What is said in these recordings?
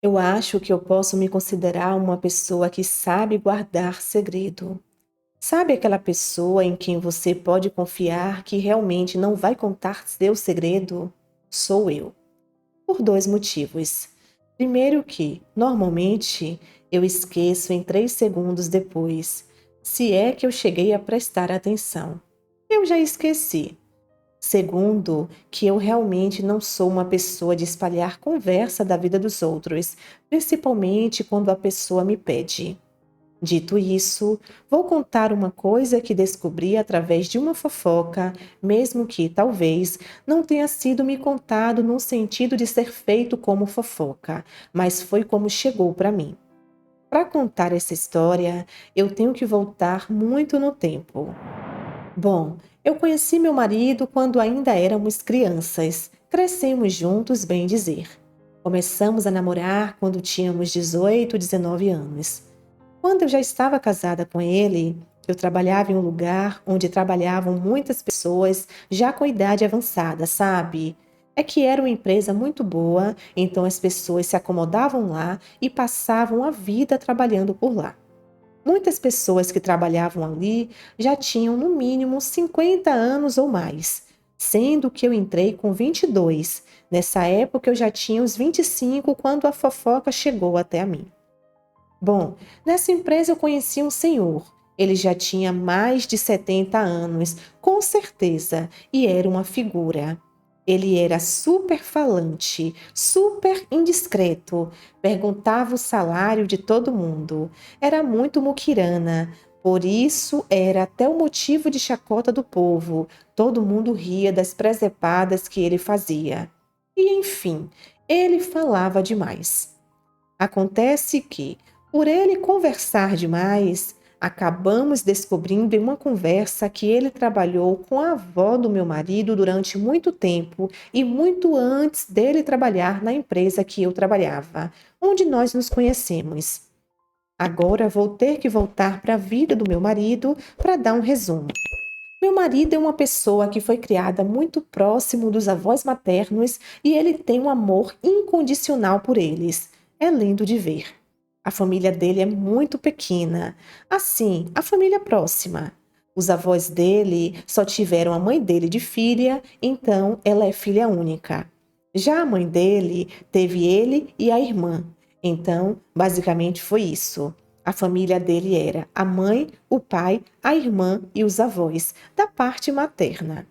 Eu acho que eu posso me considerar uma pessoa que sabe guardar segredo. Sabe aquela pessoa em quem você pode confiar que realmente não vai contar seu segredo? Sou eu. Por dois motivos. Primeiro que, normalmente, eu esqueço em 3 segundos depois, se é que eu cheguei a prestar atenção. Eu já esqueci. Segundo, que eu realmente não sou uma pessoa de espalhar conversa da vida dos outros, principalmente quando a pessoa me pede. Dito isso, vou contar uma coisa que descobri através de uma fofoca, mesmo que talvez não tenha sido me contado no sentido de ser feito como fofoca, mas foi como chegou para mim. Para contar essa história, eu tenho que voltar muito no tempo. Bom, eu conheci meu marido quando ainda éramos crianças. Crescemos juntos, bem dizer. Começamos a namorar quando tínhamos 18, 19 anos. Quando eu já estava casada com ele, eu trabalhava em um lugar onde trabalhavam muitas pessoas já com idade avançada, sabe? É que era uma empresa muito boa, então as pessoas se acomodavam lá e passavam a vida trabalhando por lá. Muitas pessoas que trabalhavam ali já tinham no mínimo 50 anos ou mais, sendo que eu entrei com 22. Nessa época eu já tinha os 25 quando a fofoca chegou até a mim. Bom, nessa empresa eu conheci um senhor. Ele já tinha mais de 70 anos, com certeza, e era uma figura. Ele era super falante, super indiscreto, perguntava o salário de todo mundo. Era muito muquirana, por isso era até o motivo de chacota do povo. Todo mundo ria das presepadas que ele fazia. E enfim, ele falava demais. Acontece que, por ele conversar demais, acabamos descobrindo em uma conversa que ele trabalhou com a avó do meu marido durante muito tempo e muito antes dele trabalhar na empresa que eu trabalhava, onde nós nos conhecemos. Agora vou ter que voltar para a vida do meu marido para dar um resumo. Meu marido é uma pessoa que foi criada muito próximo dos avós maternos e ele tem um amor incondicional por eles. É lindo de ver. A família dele é muito pequena. Assim, a família próxima. Os avós dele só tiveram a mãe dele de filha, então ela é filha única. Já a mãe dele teve ele e a irmã. Então, basicamente foi isso. A família dele era a mãe, o pai, a irmã e os avós, da parte materna.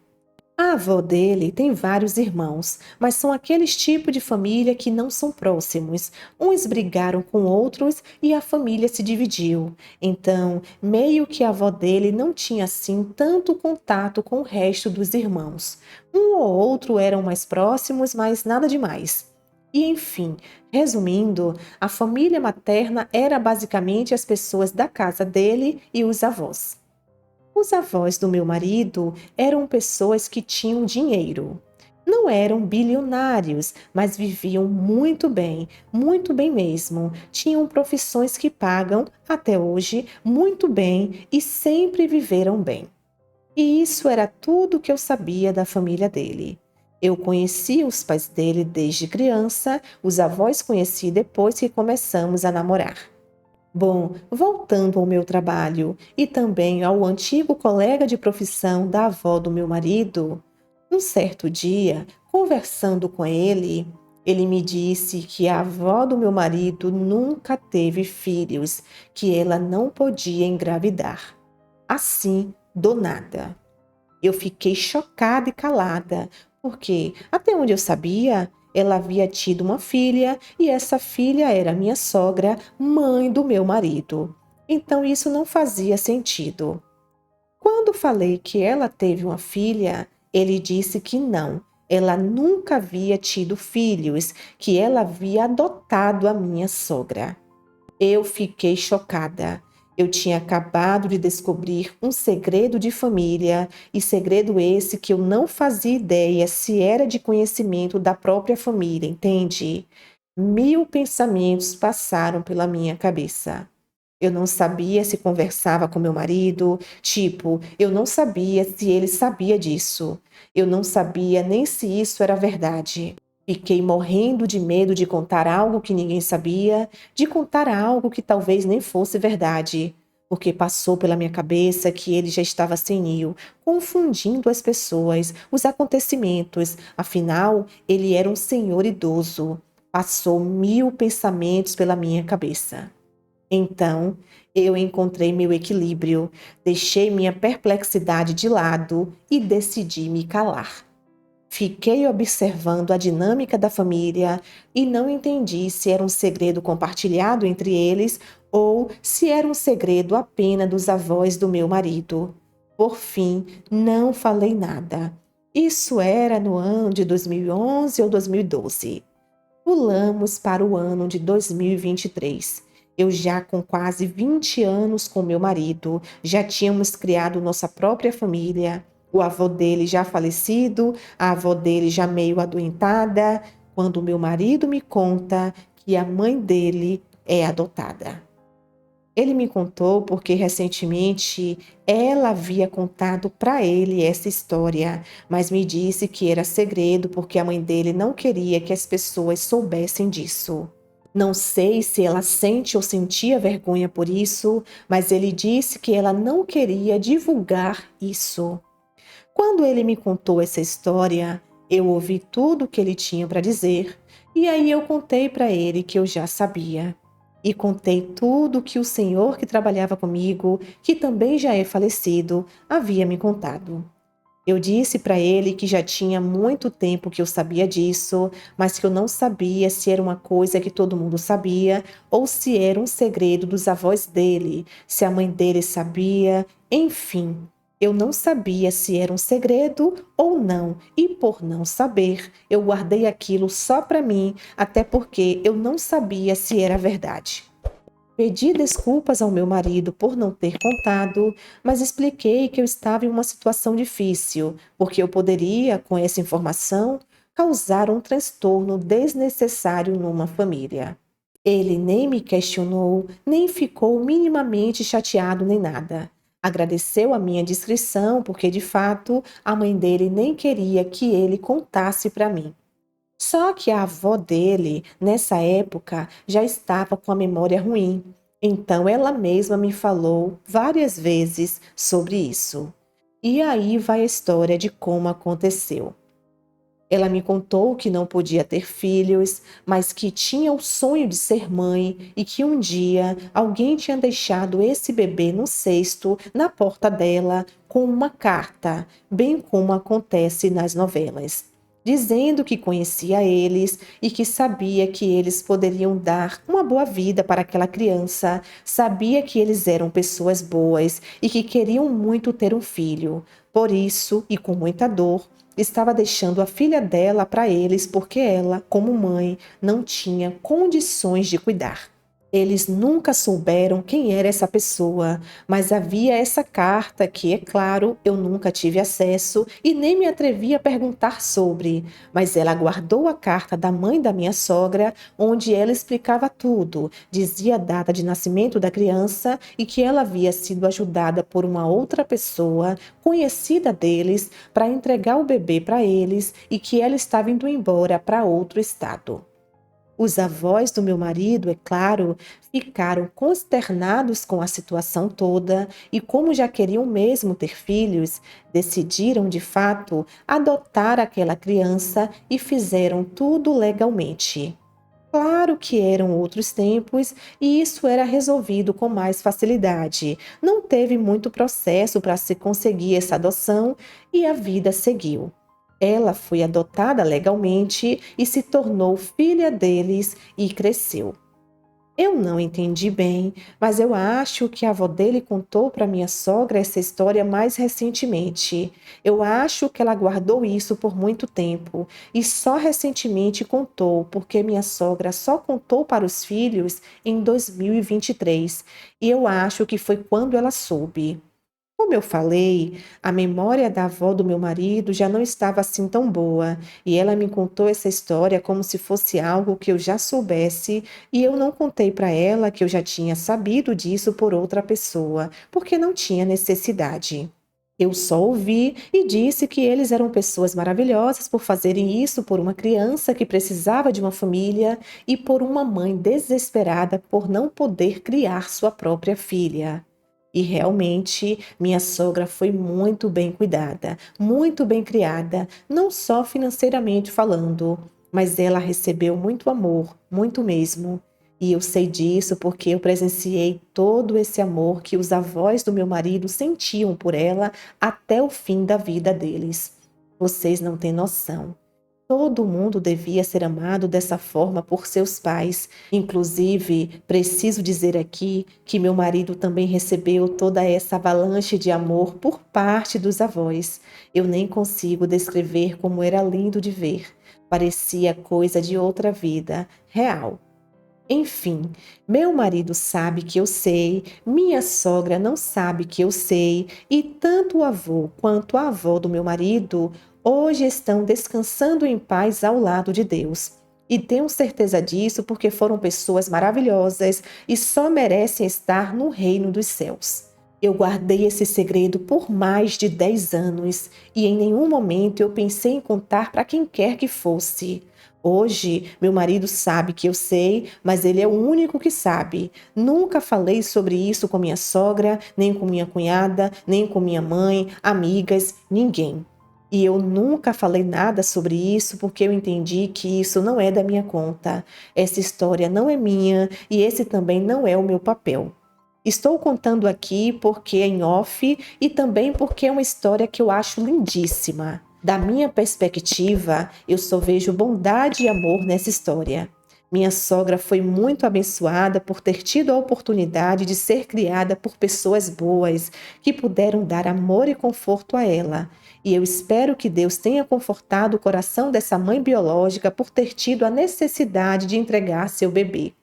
A avó dele tem vários irmãos, mas são aqueles tipos de família que não são próximos. Uns brigaram com outros e a família se dividiu. Então, meio que a avó dele não tinha assim tanto contato com o resto dos irmãos. Um ou outro eram mais próximos, mas nada demais. E enfim, resumindo, a família materna era basicamente as pessoas da casa dele e os avós. Os avós do meu marido eram pessoas que tinham dinheiro. Não eram bilionários, mas viviam muito bem mesmo. Tinham profissões que pagam, até hoje, muito bem e sempre viveram bem. E isso era tudo que eu sabia da família dele. Eu conheci os pais dele desde criança, os avós conheci depois que começamos a namorar. Bom, voltando ao meu trabalho e também ao antigo colega de profissão da avó do meu marido, um certo dia, conversando com ele, ele me disse que a avó do meu marido nunca teve filhos, que ela não podia engravidar. Assim, do nada. Eu fiquei chocada e calada, porque, até onde eu sabia, ela havia tido uma filha e essa filha era minha sogra, mãe do meu marido. Então isso não fazia sentido. Quando falei que ela teve uma filha, ele disse que não, ela nunca havia tido filhos, que ela havia adotado a minha sogra. Eu fiquei chocada. Eu tinha acabado de descobrir um segredo de família, e segredo esse que eu não fazia ideia se era de conhecimento da própria família, entende? 1000 pensamentos passaram pela minha cabeça. Eu não sabia se conversava com meu marido, tipo, eu não sabia se ele sabia disso. Eu não sabia nem se isso era verdade. Fiquei morrendo de medo de contar algo que ninguém sabia, de contar algo que talvez nem fosse verdade, porque passou pela minha cabeça que ele já estava senil, confundindo as pessoas, os acontecimentos. Afinal, ele era um senhor idoso. Passou 1000 pensamentos pela minha cabeça. Então, eu encontrei meu equilíbrio, deixei minha perplexidade de lado e decidi me calar. Fiquei observando a dinâmica da família e não entendi se era um segredo compartilhado entre eles ou se era um segredo apenas dos avós do meu marido. Por fim, não falei nada. Isso era no ano de 2011 ou 2012. Pulamos para o ano de 2023. Eu já com quase 20 anos com meu marido, já tínhamos criado nossa própria família. O avô dele já falecido, a avó dele já meio adoentada, quando meu marido me conta que a mãe dele é adotada. Ele me contou porque recentemente ela havia contado para ele essa história, mas me disse que era segredo porque a mãe dele não queria que as pessoas soubessem disso. Não sei se ela sente ou sentia vergonha por isso, mas ele disse que ela não queria divulgar isso. Quando ele me contou essa história, eu ouvi tudo o que ele tinha para dizer, e aí eu contei para ele que eu já sabia. E contei tudo que o senhor que trabalhava comigo, que também já é falecido, havia me contado. Eu disse para ele que já tinha muito tempo que eu sabia disso, mas que eu não sabia se era uma coisa que todo mundo sabia ou se era um segredo dos avós dele, se a mãe dele sabia, enfim. Eu não sabia se era um segredo ou não, e por não saber, eu guardei aquilo só para mim, até porque eu não sabia se era verdade. Pedi desculpas ao meu marido por não ter contado, mas expliquei que eu estava em uma situação difícil, porque eu poderia, com essa informação, causar um transtorno desnecessário numa família. Ele nem me questionou, nem ficou minimamente chateado nem nada. Agradeceu a minha discrição, porque de fato a mãe dele nem queria que ele contasse para mim. Só que a avó dele, nessa época, já estava com a memória ruim. Então ela mesma me falou várias vezes sobre isso. E aí vai a história de como aconteceu. Ela me contou que não podia ter filhos, mas que tinha o sonho de ser mãe e que um dia alguém tinha deixado esse bebê no cesto na porta dela com uma carta, bem como acontece nas novelas, dizendo que conhecia eles e que sabia que eles poderiam dar uma boa vida para aquela criança, sabia que eles eram pessoas boas e que queriam muito ter um filho. Por isso, e com muita dor, estava deixando a filha dela para eles porque ela, como mãe, não tinha condições de cuidar. Eles nunca souberam quem era essa pessoa, mas havia essa carta que, é claro, eu nunca tive acesso e nem me atrevi a perguntar sobre. Mas ela guardou a carta da mãe da minha sogra, onde ela explicava tudo, dizia a data de nascimento da criança e que ela havia sido ajudada por uma outra pessoa, conhecida deles, para entregar o bebê para eles e que ela estava indo embora para outro estado. Os avós do meu marido, é claro, ficaram consternados com a situação toda e, como já queriam mesmo ter filhos, decidiram de fato adotar aquela criança e fizeram tudo legalmente. Claro que eram outros tempos e isso era resolvido com mais facilidade. Não teve muito processo para se conseguir essa adoção e a vida seguiu. Ela foi adotada legalmente e se tornou filha deles e cresceu. Eu não entendi bem, mas eu acho que a avó dele contou para minha sogra essa história mais recentemente. Eu acho que ela guardou isso por muito tempo e só recentemente contou, porque minha sogra só contou para os filhos em 2023, e eu acho que foi quando ela soube. Como eu falei, a memória da avó do meu marido já não estava assim tão boa, e ela me contou essa história como se fosse algo que eu já soubesse, e eu não contei para ela que eu já tinha sabido disso por outra pessoa, porque não tinha necessidade. Eu só ouvi e disse que eles eram pessoas maravilhosas por fazerem isso por uma criança que precisava de uma família e por uma mãe desesperada por não poder criar sua própria filha. E realmente, minha sogra foi muito bem cuidada, muito bem criada, não só financeiramente falando, mas ela recebeu muito amor, muito mesmo. E eu sei disso porque eu presenciei todo esse amor que os avós do meu marido sentiam por ela até o fim da vida deles. Vocês não têm noção. Todo mundo devia ser amado dessa forma por seus pais. Inclusive, preciso dizer aqui que meu marido também recebeu toda essa avalanche de amor por parte dos avós. Eu nem consigo descrever como era lindo de ver. Parecia coisa de outra vida, real. Enfim, meu marido sabe que eu sei, minha sogra não sabe que eu sei, e tanto o avô quanto a avó do meu marido hoje estão descansando em paz ao lado de Deus. E tenho certeza disso porque foram pessoas maravilhosas e só merecem estar no reino dos céus. Eu guardei esse segredo por mais de 10 anos e em nenhum momento eu pensei em contar para quem quer que fosse. Hoje, meu marido sabe que eu sei, mas ele é o único que sabe. Nunca falei sobre isso com minha sogra, nem com minha cunhada, nem com minha mãe, amigas, ninguém. E eu nunca falei nada sobre isso porque eu entendi que isso não é da minha conta. Essa história não é minha e esse também não é o meu papel. Estou contando aqui porque é em off e também porque é uma história que eu acho lindíssima. Da minha perspectiva, eu só vejo bondade e amor nessa história. Minha sogra foi muito abençoada por ter tido a oportunidade de ser criada por pessoas boas que puderam dar amor e conforto a ela. E eu espero que Deus tenha confortado o coração dessa mãe biológica por ter tido a necessidade de entregar seu bebê.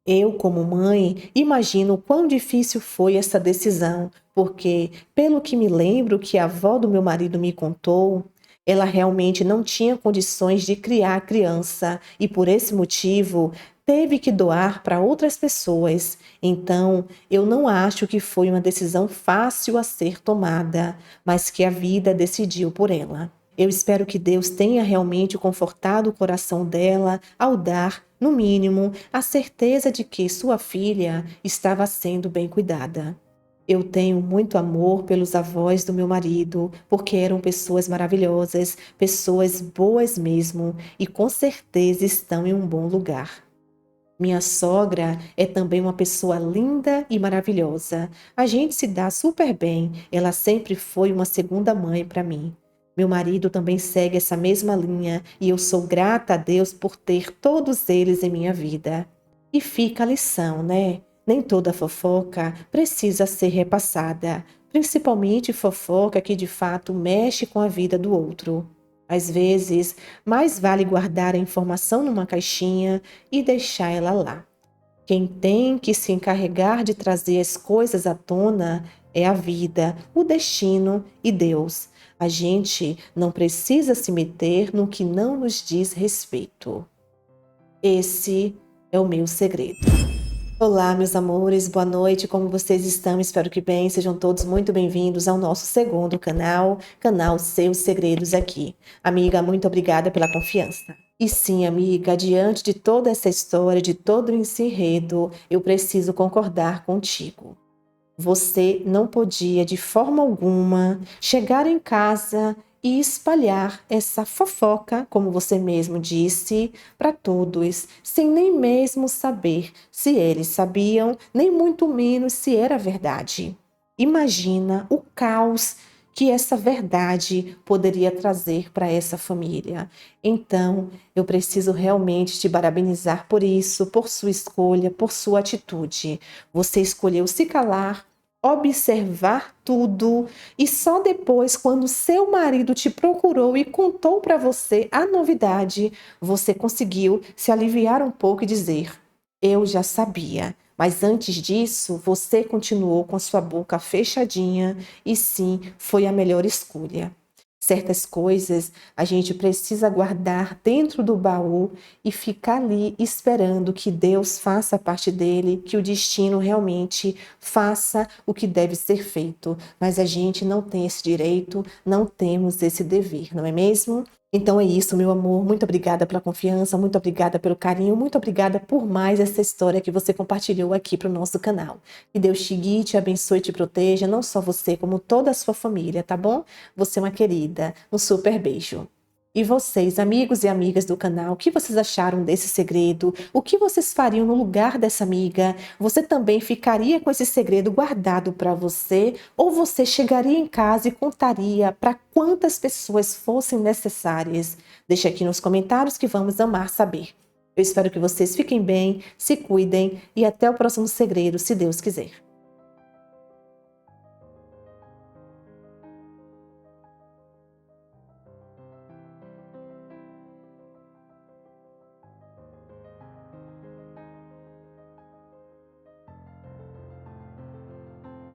Eu, como mãe, imagino quão difícil foi essa decisão, porque, pelo que me lembro que a avó do meu marido me contou, ela realmente não tinha condições de criar a criança e, por esse motivo, teve que doar para outras pessoas. Então, eu não acho que foi uma decisão fácil a ser tomada, mas que a vida decidiu por ela. Eu espero que Deus tenha realmente confortado o coração dela ao dar, no mínimo, a certeza de que sua filha estava sendo bem cuidada. Eu tenho muito amor pelos avós do meu marido, porque eram pessoas maravilhosas, pessoas boas mesmo, e com certeza estão em um bom lugar. Minha sogra é também uma pessoa linda e maravilhosa. A gente se dá super bem. Ela sempre foi uma segunda mãe para mim. Meu marido também segue essa mesma linha e eu sou grata a Deus por ter todos eles em minha vida. E fica a lição, né? Nem toda fofoca precisa ser repassada, principalmente fofoca que de fato mexe com a vida do outro. Às vezes, mais vale guardar a informação numa caixinha e deixar ela lá. Quem tem que se encarregar de trazer as coisas à tona é a vida, o destino e Deus. A gente não precisa se meter no que não nos diz respeito. Esse é o meu segredo. Olá, meus amores, boa noite, como vocês estão? Espero que bem, sejam todos muito bem-vindos ao nosso segundo canal Seus Segredos aqui. Amiga, muito obrigada pela confiança. E sim, amiga, diante de toda essa história, de todo esse enredo, eu preciso concordar contigo. Você não podia, de forma alguma, chegar em casa e espalhar essa fofoca, como você mesmo disse, para todos, sem nem mesmo saber se eles sabiam, nem muito menos se era verdade. Imagina o caos que essa verdade poderia trazer para essa família. Então, eu preciso realmente te parabenizar por isso, por sua escolha, por sua atitude. Você escolheu se calar, observar tudo e só depois, quando seu marido te procurou e contou para você a novidade, você conseguiu se aliviar um pouco e dizer: eu já sabia. Mas antes disso, você continuou com a sua boca fechadinha e sim, foi a melhor escolha. Certas coisas a gente precisa guardar dentro do baú e ficar ali esperando que Deus faça a parte dele, que o destino realmente faça o que deve ser feito. Mas a gente não tem esse direito, não temos esse dever, não é mesmo? Então é isso, meu amor. Muito obrigada pela confiança, muito obrigada pelo carinho, muito obrigada por mais essa história que você compartilhou aqui para o nosso canal. Que Deus te guie, te abençoe e te proteja, não só você, como toda a sua família, tá bom? Você é uma querida. Um super beijo. E vocês, amigos e amigas do canal, o que vocês acharam desse segredo? O que vocês fariam no lugar dessa amiga? Você também ficaria com esse segredo guardado para você? Ou você chegaria em casa e contaria para quantas pessoas fossem necessárias? Deixe aqui nos comentários que vamos amar saber. Eu espero que vocês fiquem bem, se cuidem e até o próximo segredo, se Deus quiser.